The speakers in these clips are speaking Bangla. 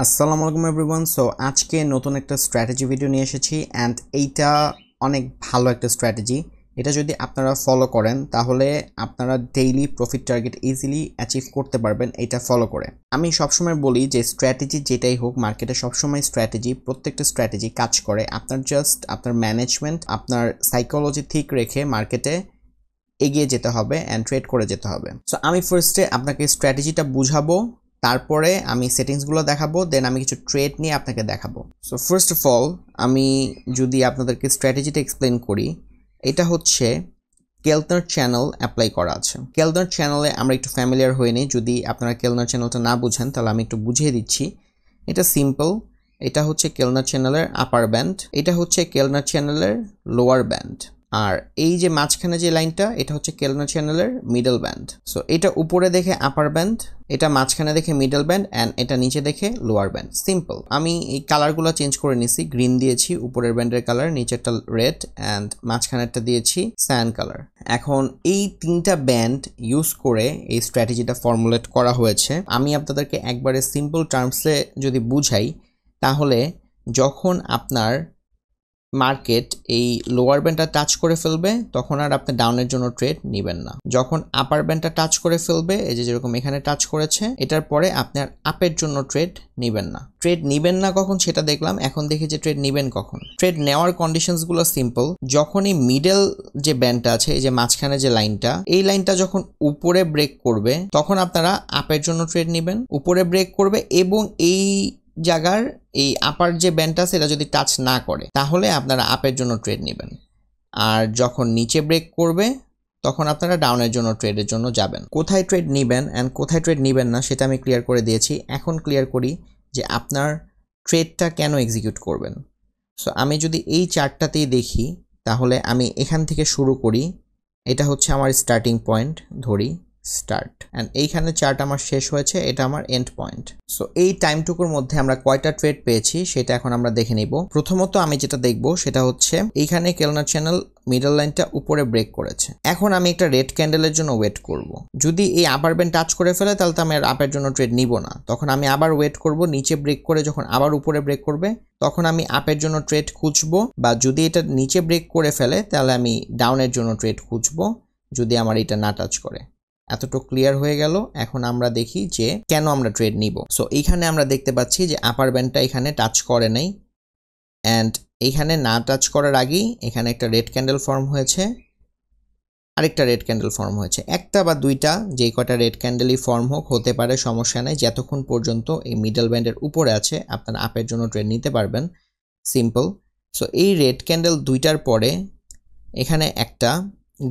আসসালামু আলাইকুম এভরিওয়ান। সো আজকে নতুন একটা স্ট্র্যাটেজি ভিডিও নিয়ে এসেছি অ্যান্ড এইটা অনেক ভালো একটা স্ট্র্যাটেজি। এটা যদি আপনারা ফলো করেন তাহলে আপনারা daily profit target easily achieve করতে পারবেন এটা ফলো করে। আমি সবসময় বলি যে স্ট্র্যাটেজি যেটাই হোক মার্কেটে সবসময় প্রত্যেকটা স্ট্র্যাটেজি কাজ করে। আপনার জাস্ট আপনার ম্যানেজমেন্ট, আপনার সাইকোলজি ঠিক রেখে মার্কেটে এগিয়ে যেতে হবে অ্যান্ড ট্রেড করে যেতে হবে। সো আমি ফার্স্টে আপনাকে স্ট্র্যাটেজিটা বুঝাবো, তারপরে আমি সেটিংসগুলো দেখাবো, দেন আমি কিছু ট্রেড নিয়ে আপনাকে দেখাবো। সো ফার্স্ট অফ অল আমি যদি আপনাদেরকে স্ট্র্যাটেজিটা এক্সপ্লেন করি, এটা হচ্ছে কেলনার চ্যানেল অ্যাপ্লাই করা আছে। কেলনার চ্যানেলে আমরা একটু ফ্যামিলিয়ার হয়ে নিই। যদি আপনারা কেলনার চ্যানেলটা না বুঝেন তাহলে আমি একটু বুঝিয়ে দিচ্ছি। এটা সিম্পল। এটা হচ্ছে কেলনার চ্যানেলের আপার ব্যান্ড, এটা হচ্ছে কেলনার চ্যানেলের লোয়ার ব্যান্ড, আর এই যে মাঝখানে যে লাইনটা এটা হচ্ছে কেলনার চ্যানেলের মিডল ব্যান্ড। সো এটা উপরে দেখে আপার ব্যান্ড, এটা মাঝখানে দেখে মিডল ব্যান্ড, অ্যান্ড এটা নিচে দেখে লোয়ার ব্যান্ড। সিম্পল। আমি এই কালারগুলো চেঞ্জ করে নিছি। গ্রিন দিয়েছি উপরের ব্যান্ডের কালার, নিচেরটা রেড, অ্যান্ড মাঝখানেরটা দিয়েছি স্যান কালার। এখন এই তিনটা ব্যান্ড ইউজ করে এই স্ট্র্যাটেজিটা ফর্মুলেট করা হয়েছে। আমি আপনাদেরকে একবারে সিম্পল টার্মসে যদি বুঝাই তাহলে যখন আপনার মার্কেট এই লোয়ার ব্যান্ডটা টাচ করে ফেলবে তখন আর আপনি ডাউনের জন্য ট্রেড নেবেন না। যখন আপার ব্যান্ডটা টাচ করে ফেলবে, এই যে যেরকম এখানে টাচ করেছে, এটার পরে আপনি আর আপের জন্য ট্রেড নেবেন না। ট্রেড নেবেন না কখন সেটা দেখলাম, এখন দেখি যে ট্রেড নেবেন কখন। ট্রেড নেওয়ার কন্ডিশনসগুলো সিম্পল। যখনই মিডল যে ব্যান্ডটা আছে, এই যে মাঝখানে যে লাইনটা, এই লাইনটা যখন উপরে ব্রেক করবে তখন আপনারা আপের জন্য ট্রেড নেবেন। উপরে ব্রেক করবে এবং এই জায়গার এই আপার যে ব্যান্ডটা আছে এটা যদি টাচ না করে তাহলে আপনারা আপের জন্য ট্রেড নেবেন। আর যখন নিচে ব্রেক করবে তখন আপনারা ডাউনের জন্য ট্রেডের জন্য যাবেন। কোথায় ট্রেড নেবেন অ্যান্ড কোথায় ট্রেড নেবেন না সেটা আমি ক্লিয়ার করে দিয়েছি। এখন ক্লিয়ার করি যে আপনার ট্রেডটা কেন এক্সিকিউট করবেন। সো আমি যদি এই চার্টটাতেই দেখি তাহলে আমি এখান থেকে শুরু করি। এটা হচ্ছে আমার স্টার্টিং পয়েন্ট, ধরি স্টার্ট, অ্যান্ড এইখানে চার্ট আমার শেষ হয়েছে, এটা আমার এন্ড পয়েন্ট। সো এই টাইমটুকুর মধ্যে আমরা কয়টা ট্রেড পেয়েছি সেটা এখন আমরা দেখে নিব। প্রথমত আমি যেটা দেখব সেটা হচ্ছে এইখানে কেলনার চ্যানেল মিডল লাইনটা উপরে ব্রেক করেছে। এখন আমি একটা রেড ক্যান্ডেলের জন্য ওয়েট করব। যদি এই আপার ব্যান্ড টাচ করে ফেলে তাহলে তো আমি আর আপের জন্য ট্রেড নিব না। তখন আমি আবার ওয়েট করব, নিচে ব্রেক করে যখন আবার উপরে ব্রেক করবে তখন আমি আপের জন্য ট্রেড খুঁজবো, বা যদি এটা নিচে ব্রেক করে ফেলে তাহলে আমি ডাউনের জন্য ট্রেড খুঁজবো যদি আমার এটা না টাচ করে। এতটুকু ক্লিয়ার হয়ে গেল। এখন আমরা দেখি যে কেন আমরা ট্রেড নিব। সো এইখানে আমরা দেখতে পাচ্ছি যে আপার ব্যান্ডটা এখানে টাচ করে নাই, অ্যান্ড এইখানে না টাচ করার আগেই এখানে একটা রেড ক্যান্ডেল ফর্ম হয়েছে, আরেকটা রেড ক্যান্ডেল ফর্ম হয়েছে। একটা বা দুইটা যেই কটা রেড ক্যান্ডেলই ফর্ম হোক হতে পারে, সমস্যা নেই। যতক্ষণ পর্যন্ত এই মিডল ব্যান্ডের উপরে আছে আপনারা আপের জন্য ট্রেড নিতে পারবেন। সিম্পল। সো এই রেড ক্যান্ডেল দুইটার পরে এখানে একটা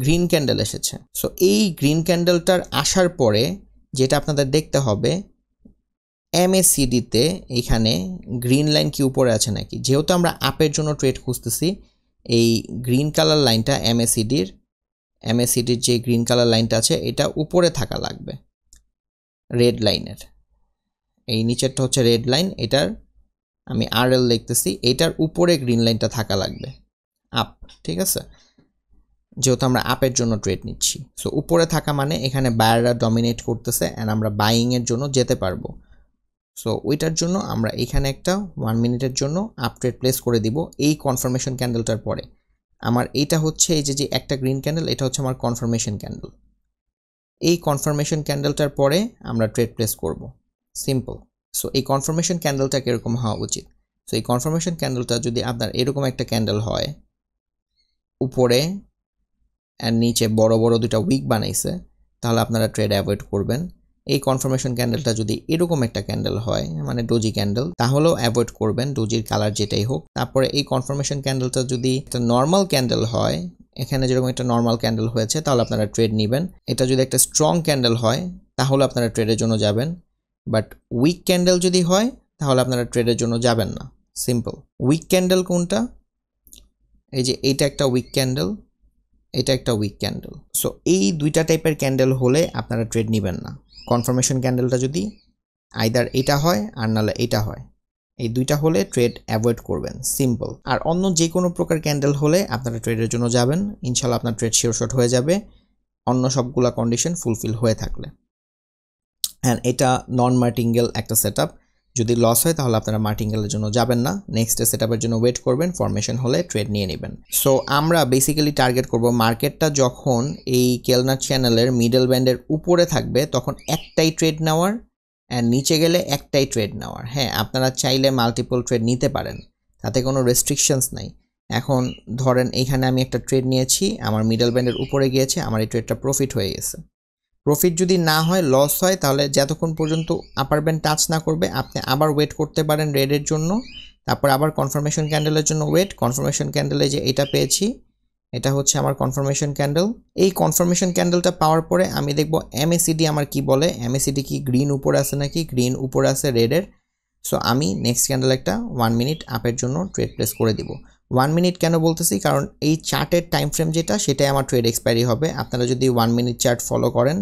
গ্রিন ক্যান্ডেল এসেছে। সো এই গ্রিন ক্যান্ডেলটার আসার পরে যেটা আপনাদের দেখতে হবে, MACD-তে এইখানে গ্রিন লাইন কি উপরে আছে নাকি। যেহেতু আমরা আপের জন্য ট্রেড খুঁজতেছি, এই গ্রিন কালার লাইনটা MACD-র যে গ্রিন কালার লাইনটা আছে এটা উপরে থাকা লাগবে রেড লাইনের। এই নিচেরটা হচ্ছে রেড লাইন, এটার আমি RL লিখতেছি, এটার উপরে গ্রিন লাইনটা থাকা লাগবে আপ। ঠিক আছে, যেহেতু আমরা আপের জন্য ট্রেড নিচ্ছি। সো উপরে থাকা মানে এখানে বায়াররা ডমিনেট করতেছে অ্যান্ড আমরা বাইংয়ের জন্য যেতে পারবো। সো ওইটার জন্য আমরা এখানে একটা 1 মিনিটের জন্য আপ ট্রেড প্লেস করে দিব এই কনফার্মেশন ক্যান্ডেলটার পরে। আমার এইটা হচ্ছে এই যে একটা গ্রিন ক্যান্ডেল, এটা হচ্ছে আমার কনফার্মেশন ক্যান্ডেল। এই কনফার্মেশন ক্যান্ডেলটার পরে আমরা ট্রেড প্লেস করব। সিম্পল। সো এই কনফার্মেশন ক্যান্ডেলটা কীরকম হওয়া উচিত। সো এই কনফার্মেশন ক্যান্ডেলটা যদি আপনার এরকম একটা ক্যান্ডেল হয়, উপরে অ্যান্ড নিচে বড় বড় দুটা উইক বানাইছে, তাহলে আপনারা ট্রেড অ্যাভয়েড করবেন। এই কনফার্মেশন ক্যান্ডেলটা যদি এরকম একটা ক্যান্ডেল হয়, মানে ডোজি ক্যান্ডেল, তাহলেও অ্যাভয়েড করবেন, ডোজির কালার যেটাই হোক। তারপরে এই কনফার্মেশন ক্যান্ডেলটা যদি একটা নর্মাল ক্যান্ডেল হয়, এখানে যেরকম একটা নর্মাল ক্যান্ডেল হয়েছে, তাহলে আপনারা ট্রেড নেবেন। এটা যদি একটা স্ট্রং ক্যান্ডেল হয় তাহলে আপনারা ট্রেডের জন্য যাবেন, বাট উইক ক্যান্ডেল যদি হয় তাহলে আপনারা ট্রেডের জন্য যাবেন না। সিম্পল। উইক ক্যান্ডেল কোনটা? এই যে এইটা একটা উইক ক্যান্ডেল, এটা একটা উইক ক্যান্ডেল। সো এই দুইটা টাইপের ক্যান্ডেল হলে আপনারা ট্রেড নেবেন না। কনফার্মেশন ক্যান্ডেলটা যদি আইদার এটা হয় আর নাহলে এটা হয়, এই দুইটা হলে ট্রেড অ্যাভয়েড করবেন। সিম্পল। আর অন্য যে কোনো প্রকার ক্যান্ডেল হলে আপনারা ট্রেডের জন্য যাবেন, ইনশাল্লাহ আপনার ট্রেড শিওর শট হয়ে যাবে অন্য সবগুলা কন্ডিশন ফুলফিল হয়ে থাকলে। অ্যান্ড এটা নন মার্টিঙ্গেল একটা সেট আপ। যদি লস হয় তাহলে আপনারা মার্টিঙ্গেলের জন্য যাবেন না, নেক্সট সেটআপের জন্য ওয়েট করবেন, ফরমেশন হলে ট্রেড নিয়ে নেবেন। সো আমরা বেসিক্যালি টার্গেট করব মার্কেটটা যখন এই কেলনার চ্যানেলের মিডল ব্যান্ডের উপরে থাকবে তখন একটাই ট্রেড নেওয়ার, অ্যান্ড নিচে গেলে একটাই ট্রেড নেওয়ার। হ্যাঁ, আপনারা চাইলে মাল্টিপল ট্রেড নিতে পারেন, তাতে কোনো রেস্ট্রিকশনস নাই। এখন ধরেন এইখানে আমি একটা ট্রেড নিয়েছি, আমার মিডল ব্যান্ডের উপরে গিয়েছে, আমার এই ট্রেডটা প্রফিট হয়ে গেছে। প্রফিট যদি না হয়, লস হয়, তাহলে যতক্ষণ পর্যন্ত আপার ব্যান্ড টাচ না করবে আপনি আবার ওয়েট করতে পারেন রেডের জন্য, তারপর আবার কনফার্মেশন ক্যান্ডেলের জন্য ওয়েট। কনফার্মেশন ক্যান্ডেলে যে এটা পেয়েছি, এটা হচ্ছে আমার কনফার্মেশন ক্যান্ডেল। এই কনফার্মেশন ক্যান্ডেলটা পাওয়ার পরে আমি দেখব এমএসিডি আমার কি বলে, এমএসিডি কি গ্রিন উপরে আছে নাকি, গ্রিন উপরে আছে রেডের। সো আমি নেক্সট ক্যান্ডেল একটা 1 মিনিট আপের জন্য ট্রেড প্লেস করে দিব। 1 মিনিট কেন বলতেছি, কারণ এই চার্টের টাইম ফ্রেম যেটা, সেটাই আমার ট্রেড এক্সপায়ারি হবে। আপনারা যদি 1 মিনিট চার্ট ফলো করেন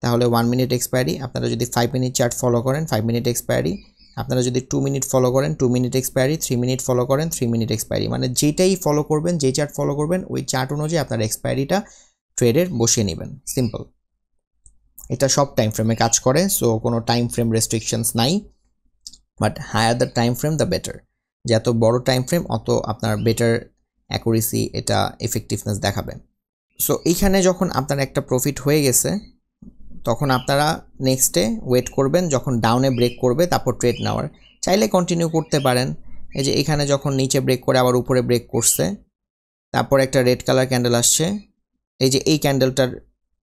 তাহলে 1 মিনিট এক্সপায়ারি, আপনারা যদি 5 মিনিট চার্ট ফলো করেন 5 মিনিট এক্সপায়ারি, আপনারা যদি 2 মিনিট ফলো করেন 2 মিনিট এক্সপায়ারি, 3 মিনিট ফলো করেন 3 মিনিট এক্সপায়ারি। মানে যেটাই ফলো করবেন, যে চার্ট ফলো করবেন, ওই চার্ট অনুযায়ী আপনার এক্সপায়ারিটা ট্রেডের বসিয়ে নেবেন, সিম্পল। এটা সব টাইম ফ্রেমে কাজ করে, সো কোনো টাইম ফ্রেম রেস্ট্রিকশনস নাই, but higher the time frame the better. যত বড় টাইম ফ্রেম অত আপনার বেটার অ্যাকুরেসি, এটা এফেক্টিভনেস দেখাবে। সো এইখানে যখন আপনার একটা প্রফিট হয়ে গেছে তখন আপনারা নেক্সটে ওয়েট করবেন যখন ডাউনে ব্রেক করবে, তারপর ট্রেড নেওয়ার। চাইলে কন্টিনিউ করতে পারেন। এই যে এখানে যখন নিচে ব্রেক করে আবার উপরে ব্রেক করছে, তারপর একটা রেড কালার ক্যান্ডেল আসছে, এই যে এই ক্যান্ডেলটার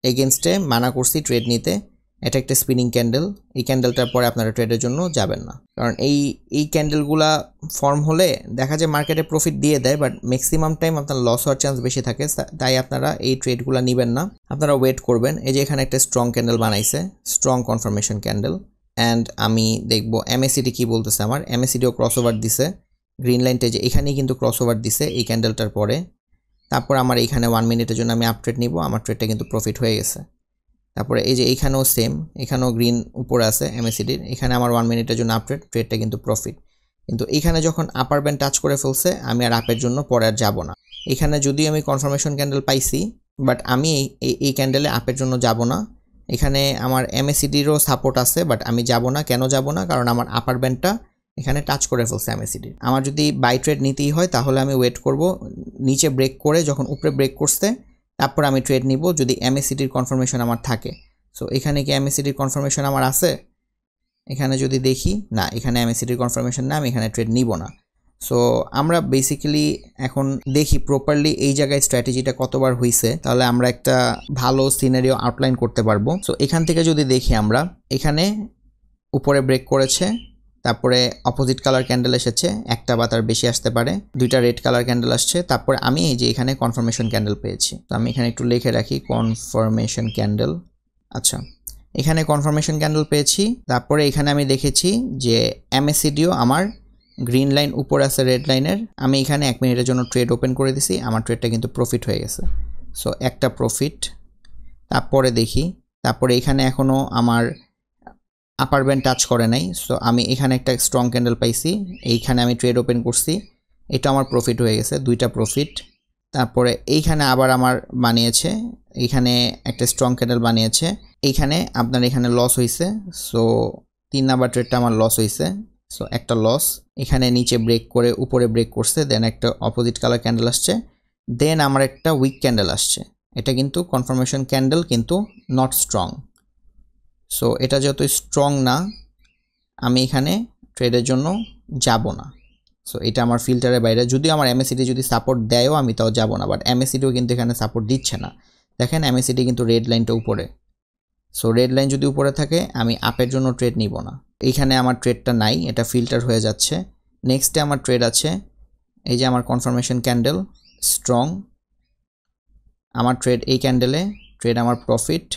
এগেনস্টে মানা করছি ট্রেড নিতে, এটা একটা স্পিনিং ক্যান্ডেল। এই ক্যান্ডেলটার পরে আপনারা ট্রেডের জন্য যাবেন না, কারণ এই ক্যান্ডেলগুলা ফর্ম হলে দেখা যায় মার্কেটে প্রফিট দিয়ে দেয়, বাট ম্যাক্সিমাম টাইম আপনার লস হওয়ার চান্স বেশি থাকে, তাই আপনারা এই ট্রেডগুলো নেবেন না, আপনারা ওয়েট করবেন। এই যে এখানে একটা স্ট্রং ক্যান্ডেল বানাইছে, স্ট্রং কনফার্মেশন ক্যান্ডেল, অ্যান্ড আমি দেখব এমএসিডি কি বলতেছে। আমার এমএসিডিও ক্রস ওভার দিছে, গ্রিন লাইনটা যে এখানেই কিন্তু ক্রস ওভার দিছে এই ক্যান্ডেলটার পরে। তারপর আমার এইখানে 1 মিনিটের জন্য আমি আপ ট্রেড নিব, আমার ট্রেডটা কিন্তু প্রফিট হয়ে গেছে। তারপরে এই যে এইখানেও সেম, এখানেও গ্রিন উপরে আছে এমএসিডির, এখানে আমার 1 মিনিটের জন্য আপ ট্রেডটা কিন্তু প্রফিট। কিন্তু এখানে যখন আপার ব্যান্ড টাচ করে ফেলছে, আমি আর আপের জন্য পরে আর যাব না। এখানে যদিও আমি কনফার্মেশন ক্যান্ডেল পাইছি, বাট আমি এই ক্যান্ডেলে আপের জন্য যাব না। এখানে আমার এমএসিডিরও সাপোর্ট আছে, বাট আমি যাব না। কেন যাব না? কারণ আমার আপার ব্যান্ডটা এখানে টাচ করে ফেলছে এমএসিডির। আমার যদি বাই ট্রেড নিতেই হয় তাহলে আমি ওয়েট করব নিচে ব্রেক করে, যখন উপরে ব্রেক করছে তারপর আমি ট্রেড নিব, যদি এমএসিডির কনফার্মেশন আমার থাকে। সো এখানে কি এমএসিডির কনফার্মেশন আমার আছে? এখানে যদি দেখি, না, এখানে এমএসিডির কনফার্মেশন না, আমি এখানে ট্রেড নিব না। সো আমরা বেসিক্যালি এখন দেখি প্রপারলি এই জায়গায় স্ট্র্যাটেজিটা কতবার হয়েছে, তাহলে আমরা একটা ভালো সিনারিও আউটলাইন করতে পারবো। সো এখান থেকে যদি দেখি, আমরা এখানে উপরে ব্রেক করেছে, তারপরে অপোজিট কালার ক্যান্ডেল এসেছে, একটা বা তার বেশি আসতে পারে, দুইটা রেড কালার ক্যান্ডেল আসছে, তারপর আমি এই যে এখানে কনফার্মেশন ক্যান্ডেল পেয়েছি। তো আমি এখানে একটু লিখে রাখি কনফার্মেশন ক্যান্ডেল। আচ্ছা, এখানে কনফার্মেশন ক্যান্ডেল পেয়েছি। তারপরে এখানে আমি দেখেছি যে এমএসিডিও আমার গ্রিন লাইন উপরে আছে রেড লাইনের, আমি এখানে 1 মিনিটের জন্য ট্রেড ওপেন করে দিছি, আমার ট্রেডটা কিন্তু প্রফিট হয়ে গেছে। সো একটা প্রফিট। তারপরে দেখি, তারপরে এখানে এখনও আমার আপার ব্যান্ড টাচ করে নাই, সো আমি এখানে একটা স্ট্রং ক্যান্ডেল পাইছি, এইখানে আমি ট্রেড ওপেন করছি, এটা আমার প্রফিট হয়ে গেছে, দুইটা প্রফিট। তারপরে এইখানে আবার আমার বানিয়েছে, এইখানে একটা স্ট্রং ক্যান্ডেল বানিয়েছে, এইখানে আপনার এখানে লস হয়েছে, সো 3 নাম্বার ট্রেডটা আমার লস হয়েছে, সো একটা লস। এখানে নিচে ব্রেক করে উপরে ব্রেক করছে, দেন একটা অপোজিট কালার ক্যান্ডেল আসছে, দেন আমার একটা উইক ক্যান্ডেল আসছে। এটা কিন্তু কনফার্মেশন ক্যান্ডেল, কিন্তু নট স্ট্রং। সো এটা যেহেতু স্ট্রং না, আমি এখানে ট্রেডের জন্য যাব না। সো এটা আমার ফিল্টারের বাইরে। যদিও আমার এমএসিডি যদি সাপোর্ট দেয়ও আমি তাও যাব না, বাট এমএসিডিও কিন্তু এখানে সাপোর্ট দিচ্ছে না। দেখেন এমএসিডি কিন্তু রেড লাইনটা উপরে, সো রেড লাইন যদি উপরে থাকে আমি আপের জন্য ট্রেড নিব না। এইখানে আমার ট্রেডটা নাই, এটা ফিল্টার হয়ে যাচ্ছে। নেক্সটে আমার ট্রেড আছে, এই যে আমার কনফার্মেশন ক্যান্ডেল স্ট্রং, আমার ট্রেড এই ক্যান্ডেলে, ট্রেড আমার প্রফিট।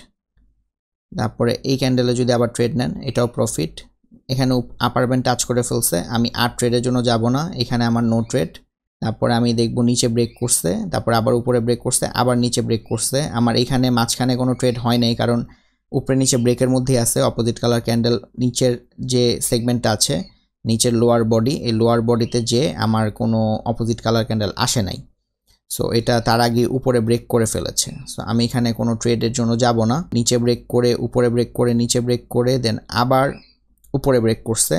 তারপরে এই ক্যান্ডেলে যদি আবার ট্রেড নেন, এটাও প্রফিট। এখানে আপার ব্যান্ড টাচ করে ফেলছে, আমি আর ট্রেডের জন্য যাব না, এখানে আমার নো ট্রেড। তারপরে আমি দেখব নিচে ব্রেক করছে, তারপর আবার উপরে ব্রেক করছে, আবার নিচে ব্রেক করছে। আমার এখানে মাঝখানে কোনো ট্রেড হয় নাই, কারণ উপরে নিচে ব্রেকের মধ্যেই আছে অপোজিট কালার ক্যান্ডেল। নিচের যে সেগমেন্টটা আছে, নিচের লোয়ার বডি, এই লোয়ার বডিতে যে আমার কোনো অপোজিট কালার ক্যান্ডেল আসে নাই, সো এটা তার আগে উপরে ব্রেক করে ফেলেছে। সো আমি এখানে কোনো ট্রেডের জন্য যাব না। নিচে ব্রেক করে উপরে ব্রেক করে নিচে ব্রেক করে দেন আবার উপরে ব্রেক করছে,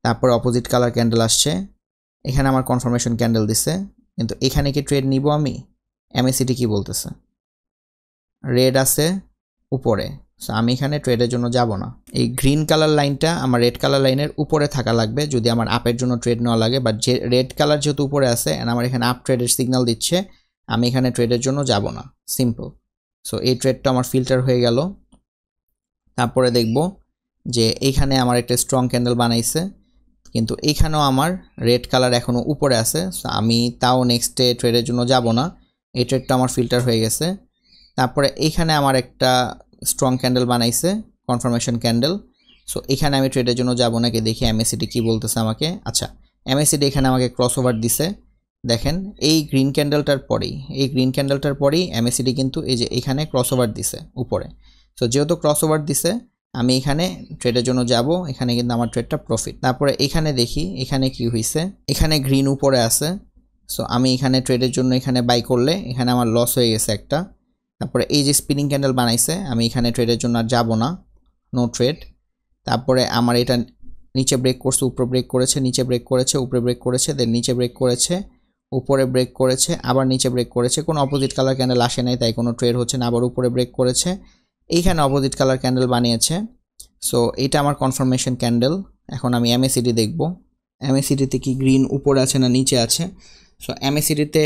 তারপর অপোজিট কালার ক্যান্ডেল আসছে, এখানে আমার কনফার্মেশন ক্যান্ডেল দিছে, কিন্তু এখানে কি ট্রেড নিব আমি? এমএসিডি কি বলতেছে? রেড আছে উপরে, সো আমি এখানে ট্রেডের জন্য যাব না। এই গ্রিন কালার লাইনটা আমার রেড কালার লাইনের উপরে থাকা লাগবে যদি আমার আপের জন্য ট্রেড নেওয়া লাগে, বাট যে রেড কালার যেহেতু উপরে আছে এন্ড আমার এখানে আপ ট্রেডের সিগন্যাল দিচ্ছে, আমি এখানে ট্রেডের জন্য যাব না, সিম্পল। সো এই ট্রেডটা আমার ফিল্টার হয়ে গেল। তারপরে দেখব যে এইখানে আমার একটা স্ট্রং ক্যান্ডেল বানাইছে, কিন্তু এইখানেও আমার রেড কালার এখনও উপরে আছে, সো আমি তাও নেক্সট ডে ট্রেডের জন্য যাব না, এই ট্রেডটা আমার ফিল্টার হয়ে গেছে। তারপরে এইখানে আমার একটা স্ট্রং ক্যান্ডেল বানাইছে, কনফার্মেশন ক্যান্ডেল, সো এখানে আমি ট্রেডের জন্য যাব নাকি দেখি এমএসিডি কি বলতেছে আমাকে। আচ্ছা, এমএসিডি এখানে আমাকে ক্রস ওভার দিছে, দেখেন এই গ্রিন ক্যান্ডেলটার পরেই এমএসিডি কিন্তু এই যে এখানে ক্রস ওভার দিছে উপরে। সো যেহেতু ক্রস ওভার দিছে আমি এখানে ট্রেডের জন্য যাব, এখানে কিন্তু আমার ট্রেডটা প্রফিট। তারপরে এখানে দেখি এখানে কি হয়েছে, এখানে গ্রিন উপরে আছে, সো আমি এখানে ট্রেডের জন্য এখানে বাই করলে এখানে আমার লস হয়ে গেছে একটা। তারপরে এই যে স্পিনিং ক্যান্ডেল বানাইছে, আমি এখানে ট্রেডের জন্য আর যাব না, নো ট্রেড। তারপরে আমার এটা নিচে ব্রেক করছে, উপরে ব্রেক করেছে, নিচে ব্রেক করেছে, উপরে ব্রেক করেছে, দেন নিচে ব্রেক করেছে, উপরে ব্রেক করেছে, আবার নিচে ব্রেক করেছে, কোনো অপোজিট কালার ক্যান্ডেল আসে নাই তাই কোনো ট্রেড হচ্ছে না, আবার উপরে ব্রেক করেছে, এইখানে অপোজিট কালার ক্যান্ডেল বানিয়েছে। সো এটা আমার কনফার্মেশন ক্যান্ডেল। এখন আমি এমএসিডি দেখব, এমএসিডিতে কি গ্রিন উপরে আছে না নিচে আছে। সো এমএসিডিতে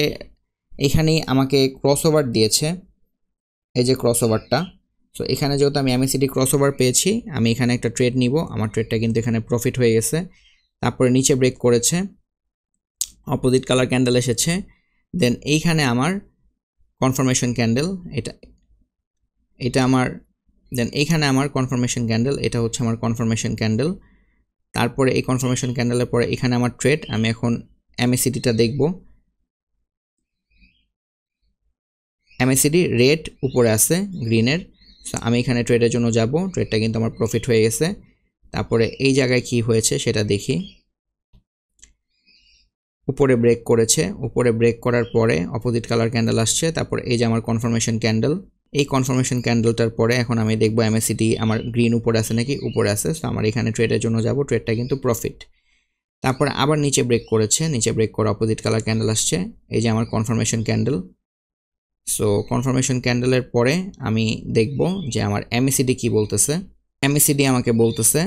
এখানেই আমাকে ক্রস ওভার দিয়েছে, এই যে ক্রস ওভারটা। সো এখানে যেহেতু আমি এমএসিডি ক্রস ওভার পেয়েছি, আমি এখানে একটা ট্রেড নিব, আমার ট্রেডটা কিন্তু এখানে প্রফিট হয়ে গেছে। তারপরে নিচে ব্রেক করেছে, অপোজিট কালার ক্যান্ডেল এসেছে, দেন এইখানে আমার কনফার্মেশন ক্যান্ডেল, এটা আমার, দেন এইখানে আমার কনফার্মেশন ক্যান্ডেল, এটা হচ্ছে আমার কনফার্মেশন ক্যান্ডেল। তারপরে এই কনফার্মেশন ক্যান্ডেলের পরে এখানে আমার ট্রেড, আমি এখন এমএসিডিটা দেখব, এমএসিডি রেড উপরে আছে গ্রিনের, সো আমি এখানে ট্রেডের জন্য যাব, ট্রেডটা কিন্তু আমার প্রফিট হয়ে গেছে। তারপরে এই জায়গায় কি হয়েছে সেটা দেখি, উপরে ব্রেক করেছে, উপরে ব্রেক করার পরে অপোজিট কালার ক্যান্ডেল আসছে, তারপর এই যে আমার কনফার্মেশন ক্যান্ডেল, এই কনফার্মেশন ক্যান্ডেলটার পরে এখন আমি দেখব এমএসিডি আমার গ্রিন উপরে আছে নাকি, উপরে আছে, সো আমার এখানে ট্রেডের জন্য যাব, ট্রেডটা কিন্তু প্রফিট। তারপর আবার নিচে ব্রেক করেছে, নিচে ব্রেক করে অপোজিট কালার ক্যান্ডেল আসছে, এই যে আমার কনফার্মেশন ক্যান্ডেল। সো কনফার্মেশন ক্যান্ডেলের পরে আমি দেখব যে আমার এমএসিডি কি বলতেছে। এমএসিডি আমাকে বলতেছে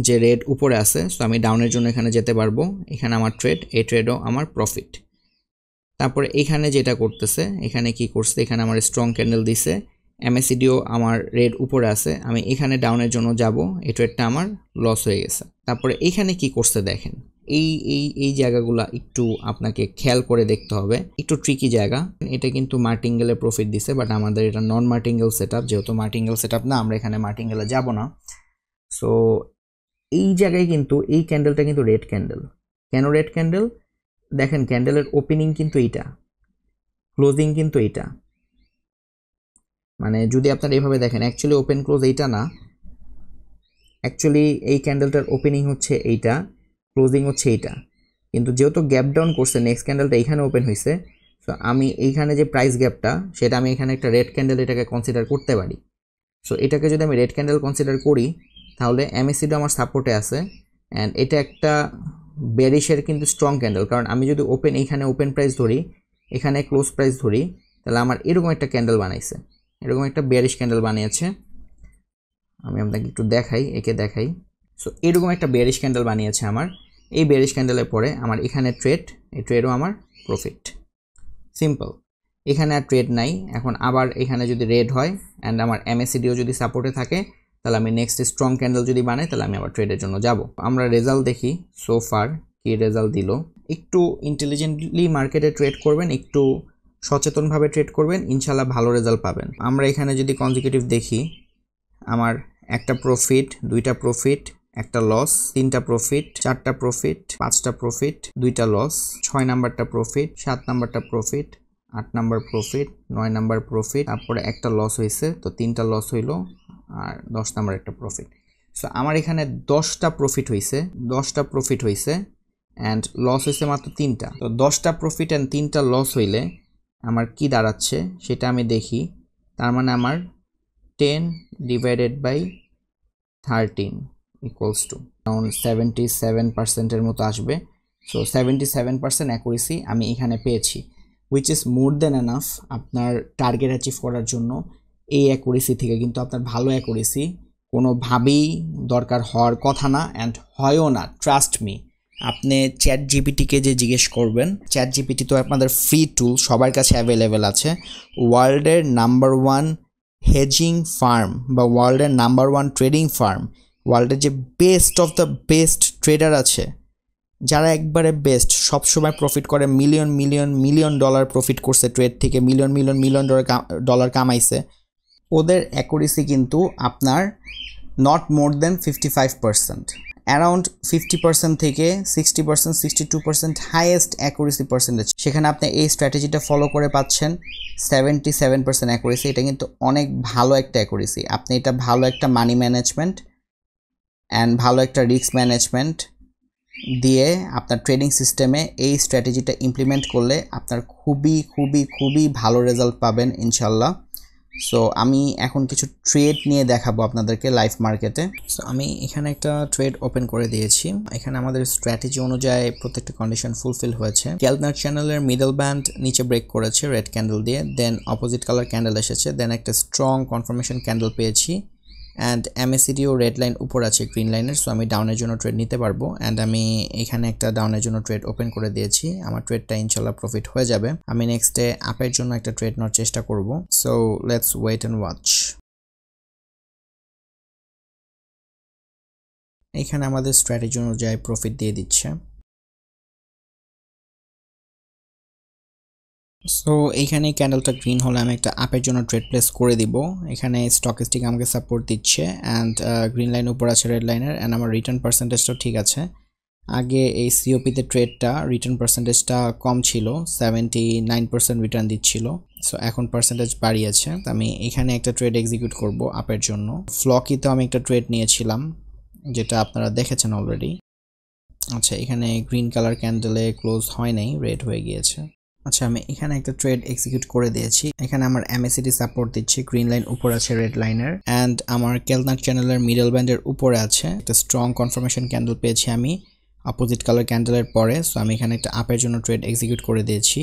যে রেড উপরে আছে, সো আমি ডাউনের জন্য এখানে যেতে পারবো, এখানে আমার ট্রেড, এই ট্রেডও আমার প্রফিট। তারপরে এখানে যেটা করতেছে, এখানে কি করছে, এখানে আমার স্ট্রং ক্যান্ডেল দিছে, এমএসিডিও আমার রেড উপরে আছে, আমি এখানে ডাউনের জন্য যাব, এই ট্রেডটা আমার লস হয়ে গেছে। তারপরে এখানে কি করছে দেখেন, এই এই এই জায়গাগুলো একটু আপনাকে খেয়াল করে দেখতে হবে, একটু ট্রিকি জায়গা। এটা কিন্তু মার্টিঙ্গেলে প্রফিট দিছে, বাট আমাদের এটা নন মার্টিঙ্গেল সেটআপ, যেহেতু মার্টিঙ্গেল সেটআপ না, আমরা এখানে মার্টিঙ্গেলে যাব না। সো এই জায়গায় কিন্তু এই ক্যান্ডেলটা কিন্তু রেড ক্যান্ডেল। কেন রেড ক্যান্ডেল? দেখেন ক্যান্ডেলের ওপেনিং কিন্তু এইটা, ক্লোজিং কিন্তু এইটা, মানে যদি আপনারা এইভাবে দেখেন, অ্যাকচুয়ালি ওপেন ক্লোজ এইটা না, অ্যাকচুয়ালি এই ক্যান্ডেলটার ওপেনিং হচ্ছে এইটা, ক্লোজিং হচ্ছে এইটা, কিন্তু যেহেতু গ্যাপ ডাউন করছে, নেক্সট ক্যান্ডেলটা এইখানে ওপেন হয়েছে, সো আমি এইখানে যে প্রাইস গ্যাপটা, সেটা আমি এখানে একটা রেড ক্যান্ডেল এটাকে কনসিডার করতে পারি। সো এটাকে যদি আমি রেড ক্যান্ডেল কনসিডার করি, তাহলে এমএসিডি আমার সাপোর্টে আছে, অ্যান্ড এটা একটা বেরিশের কিন্তু স্ট্রং ক্যান্ডেল, কারণ আমি যদি এইখানে ওপেন প্রাইস ধরি, এখানে ক্লোজ প্রাইস ধরি, তাহলে আমার এরকম একটা ক্যান্ডেল বানাইছে, এরকম একটা বেরিশ ক্যান্ডেল বানিয়েছে। আমি আপনাকে একটু দেখাই, একে দেখাই। সো এরকম একটা বেরিশ ক্যান্ডেল বানিয়েছে আমার, এই বেরিশ ক্যান্ডেলের পরে আমার এখানে ট্রেড, এই ট্রেডও আমার প্রফিট, সিম্পল। এখানে আর ট্রেড নাই। এখন আবার এখানে যদি রেড হয় অ্যান্ড আমার এমএসিডিও যদি সাপোর্টে থাকে, তাহলে আমি নেক্সট স্ট্রং ক্যান্ডেল যদি বানাই, তাহলে আমি আবার ট্রেডের জন্য যাব। আমরা রেজাল্ট দেখি সো ফার কি রেজাল্ট দিল। একটু ইন্টেলিজেন্টলি মার্কেটে ট্রেড করবেন, একটু সচেতনভাবে ট্রেড করবেন, ইনশাল্লাহ ভালো রেজাল্ট পাবেন। আমরা এখানে যদি কনজিকিউটিভ দেখি, আমার একটা প্রফিট, দুইটা প্রফিট, একটা লস, তিনটা প্রফিট, চারটা প্রফিট, পাঁচটা প্রফিট, দুইটা লস, 6 নাম্বারটা প্রফিট, 7 নাম্বারটা profit, 8 number profit, 9 number profit, তারপরে একটা লস হয়েছে, তো 3টা লস হইলো, আর 10 নাম্বার একটা প্রফিট। সো আমার এখানে 10টা প্রফিট হয়েছে, 10টা প্রফিট হয়েছে অ্যান্ড লস হয়েছে মাত্র 3টা। তো 10টা প্রফিট অ্যান্ড 3টা লস হইলে আমার কি দাঁড়াচ্ছে সেটা আমি দেখি। তার মানে আমার 10 divided by 13, equals to around 77% মতো আসবে। সো 77% অ্যাকুরেসি আমি এখানে পেয়েছি, which is more than enough আপনার টার্গেট অ্যাচিভ করার জন্য। এই অ্যাকুরেসি থেকে কিন্তু আপনার ভালো অ্যাকুরেসি কোনোভাবেই দরকার হওয়ার কথা না, অ্যান্ড হয়ও না, ট্রাস্ট মি। আপনি চ্যাট জিপিটিকে যে জিজ্ঞেস করবেন, চ্যাট জিপিটি তো আপনাদের ফ্রি টুল, সবার কাছে অ্যাভেলেবেল আছে। ওয়ার্ল্ডের নাম্বার 1 হেজিং ফার্ম বা ওয়ার্ল্ডের নাম্বার 1 ট্রেডিং ফার্ম, ওয়ার্ল্ডের যে best of the best trader আছে, যারা একবারে বেস্ট, সবসময় প্রফিট করে, মিলিয়ন ডলার প্রফিট করছে ট্রেড থেকে, মিলিয়ন ডলার কামাইছে, ওদের অ্যাকুরেসি কিন্তু আপনার নট মোর দেন 55%, অ্যারাউন্ড 50% থেকে 60%, 62% হাইয়েস্ট অ্যাকুরেসি পার্সেন্টেজ। সেখানে আপনি এই স্ট্র্যাটেজিটা ফলো করে পাচ্ছেন 77% অ্যাকুরেসি। এটা কিন্তু অনেক ভালো একটা অ্যাকুরেসি। আপনি এটা ভালো একটা মানি ম্যানেজমেন্ট অ্যান্ড ভালো একটা রিস্ক ম্যানেজমেন্ট দিয়ে আপনার ট্রেডিং সিস্টেমে এই স্ট্র্যাটেজিটা ইমপ্লিমেন্ট করলে আপনার খুবই ভালো রেজাল্ট পাবেন ইনশাল্লাহ। সো আমি এখন কিছু ট্রেড নিয়ে দেখাবো আপনাদেরকে লাইভ মার্কেটে। সো আমি এখানে একটা ট্রেড ওপেন করে দিয়েছি। এখানে আমাদের স্ট্র্যাটেজি অনুযায়ী প্রত্যেকটা কন্ডিশন ফুলফিল হয়েছে। কেলনার চ্যানেলের মিডল ব্যান্ড নিচে ব্রেক করেছে রেড ক্যান্ডেল দিয়ে, দেন অপোজিট কালার ক্যান্ডেল এসেছে, দেন একটা স্ট্রং কনফার্মেশন ক্যান্ডেল পেয়েছি, অ্যান্ড MACD ও রেড লাইন উপর আছে গ্রিন লাইনের। সো আমি ডাউনের জন্য ট্রেড নিতে পারবো, অ্যান্ড আমি এখানে একটা ডাউনের জন্য ট্রেড ওপেন করে দিয়েছি। আমার ট্রেডটা ইনশাল্লাহ প্রফিট হয়ে যাবে। আমি নেক্সটে আপের জন্য একটা ট্রেড নেওয়ার চেষ্টা করব। So let's wait and watch. এখানে আমাদের স্ট্র্যাটেজি অনুযায়ী প্রফিট দিয়ে দিচ্ছে। সো এইখানে ক্যান্ডেলটা গ্রিন হলে আমি একটা আপের জন্য ট্রেড প্লেস করে দিব। এখানে স্টকিস্টিক আমাকে সাপোর্ট দিচ্ছে, অ্যান্ড গ্রিন লাইন উপর আছে রেড লাইনের, অ্যান্ড আমার রিটার্ন পার্সেন্টেজটাও ঠিক আছে। আগে এই সিওপিতে ট্রেডটা রিটার্ন পার্সেন্টেজটা কম ছিল, 79% রিটার্ন দিচ্ছিল। সো এখন পার্সেন্টেজ বাড়িয়েছে। আমি এখানে একটা ট্রেড এক্সিকিউট করব আপের জন্য। ফ্লকিতে আমি একটা ট্রেড নিয়েছিলাম, যেটা আপনারা দেখেছেন অলরেডি। আচ্ছা, এখানে গ্রিন কালার ক্যান্ডেলে ক্লোজ হয় নাই, রেড হয়ে গিয়েছে। আচ্ছা, আমি এখানে একটা ট্রেড এক্সিকিউট করে দিয়েছি। এখানে আমার MACD সাপোর্ট দিচ্ছি, গ্রিন লাইন উপর আছে রেড লাইনের, অ্যান্ড আমার কেলনার চ্যানেলের মিডল ব্যান্ডের উপরে আছে একটা স্ট্রং কনফার্মেশন ক্যান্ডেল পেয়েছি আমি অপোজিট কালার ক্যান্ডেলের পরে। সো আমি এখানে একটা আপের জন্য ট্রেড এক্সিকিউট করে দিয়েছি।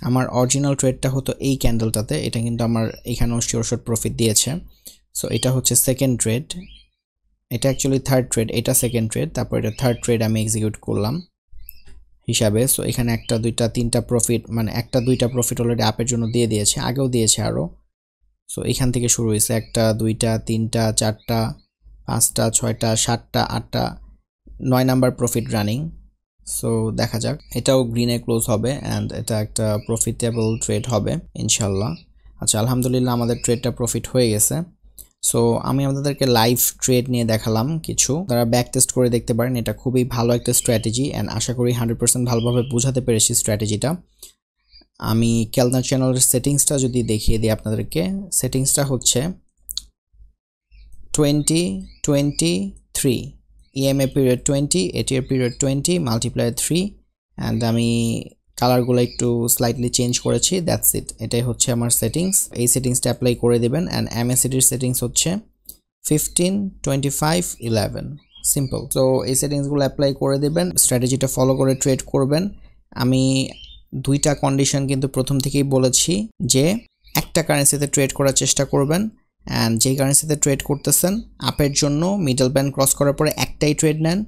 আমার অরিজিনাল ট্রেডটা হতো এই ক্যান্ডেলটাতে, এটা কিন্তু আমার এখানেও শিওর প্রফিট দিয়েছে। সো এটা হচ্ছে সেকেন্ড ট্রেড, এটা অ্যাকচুয়ালি থার্ড ট্রেড, এটা সেকেন্ড ট্রেড, তারপর এটা থার্ড ট্রেড আমি এক্সিকিউট করলাম হিসাবে। সো এখানে একটা দুইটা তিনটা প্রফিট, মানে একটা দুইটা প্রফিট অলরেডি আপের জন্য দিয়ে দিয়েছে, আগেও দিয়েছে আরও। সো এখান থেকে শুরু হয়েছে একটা দুইটা তিনটা চারটা পাঁচটা ছয়টা সাতটা আটটা 9 নাম্বার প্রফিট রানিং। সো দেখা যাক, এটাও গ্রিনে ক্লোজ হবে, অ্যান্ড এটা একটা প্রফিটেবল ট্রেড হবে ইনশাল্লাহ। আচ্ছা, আলহামদুলিল্লাহ আমাদের ট্রেডটা প্রফিট হয়ে গেছে। সো আমি আপনাদেরকে লাইভ ট্রেড নিয়ে দেখালাম কিছু, তারা ব্যাক টেস্ট করে দেখতে পারেন। এটা খুবই ভালো একটা স্ট্র্যাটেজি, অ্যান্ড আশা করি 100% ভালোভাবে বোঝাতে পেরেছি স্ট্র্যাটেজিটা। আমি কেলনার চ্যানেলের সেটিংসটা যদি দেখিয়ে দিই আপনাদেরকে, সেটিংসটা হচ্ছে 2023, EMA period 20, ATR period 20, multiplier 3, and আমি কালারগুলো একটু স্লাইটলি চেঞ্জ করেছি, দ্যাটস ইট। এটাই হচ্ছে আমার সেটিংস। এই সেটিংসটা অ্যাপ্লাই করে দেবেন, অ্যান্ড MACDর সেটিংস হচ্ছে 15, 25, 11, সিম্পল। তো এই সেটিংসগুলো অ্যাপ্লাই করে দেবেন, স্ট্র্যাটেজিটা ফলো করে ট্রেড করবেন। আমি দুইটা কন্ডিশন কিন্তু প্রথম থেকেই বলেছি যে একটা কারেন্সিতে ট্রেড করার চেষ্টা করবেন, অ্যান্ড যেই কারেন্সিতে ট্রেড করতেছেন আপের জন্য মিডল ব্যান্ড ক্রস করার পরে একটাই ট্রেড নেন,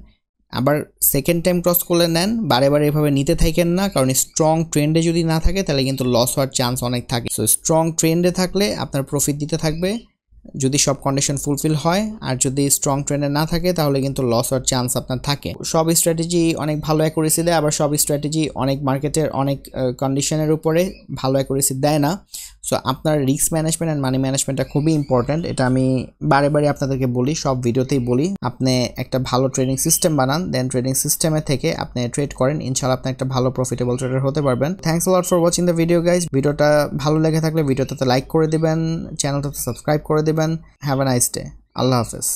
আবার সেকেন্ড টাইম ক্রস করলে নেন। বারে এভাবে নিতে থাকেন না, কারণ স্ট্রং ট্রেন্ডে যদি না থাকে তাহলে কিন্তু লস হওয়ার চান্স অনেক থাকে। সো স্ট্রং ট্রেন্ডে থাকলে আপনার প্রফিট দিতে থাকবে যদি সব কন্ডিশন ফুলফিল হয়, আর যদি স্ট্রং ট্রেন্ডে না থাকে তাহলে কিন্তু লস হওয়ার চান্স আপনার থাকে। সব স্ট্র্যাটেজি অনেক ভালো অ্যাকুরেসি দেয়, আবার সব স্ট্র্যাটেজি অনেক মার্কেটের অনেক কন্ডিশনের উপরে ভালো অ্যাকুরেসি দেয় না। সো আপনার রিস্ক ম্যানেজমেন্ট অ্যান্ড মানি ম্যানেজমেন্টটা খুবই ইম্পর্ট্যান্ট। এটা আমি বারে আপনাদেরকে বলি, সব ভিডিওতেই বলি। আপনি একটা ভালো ট্রেডিং সিস্টেম বানান, দেন ট্রেডিং সিস্টেমে থেকে আপনি ট্রেড করেন, ইনশাআল্লাহ আপনি একটা ভালো প্রফিটেবল ট্রেডার হতে পারবেন। Thanks a lot for watching the video guys. ভিডিওটা ভালো লেগে থাকলে ভিডিওটাতে লাইক করে দিবেন, চ্যানেলটাতে সাবস্ক্রাইব করে দিবেন। Have a nice day. আল্লাহ হাফেজ।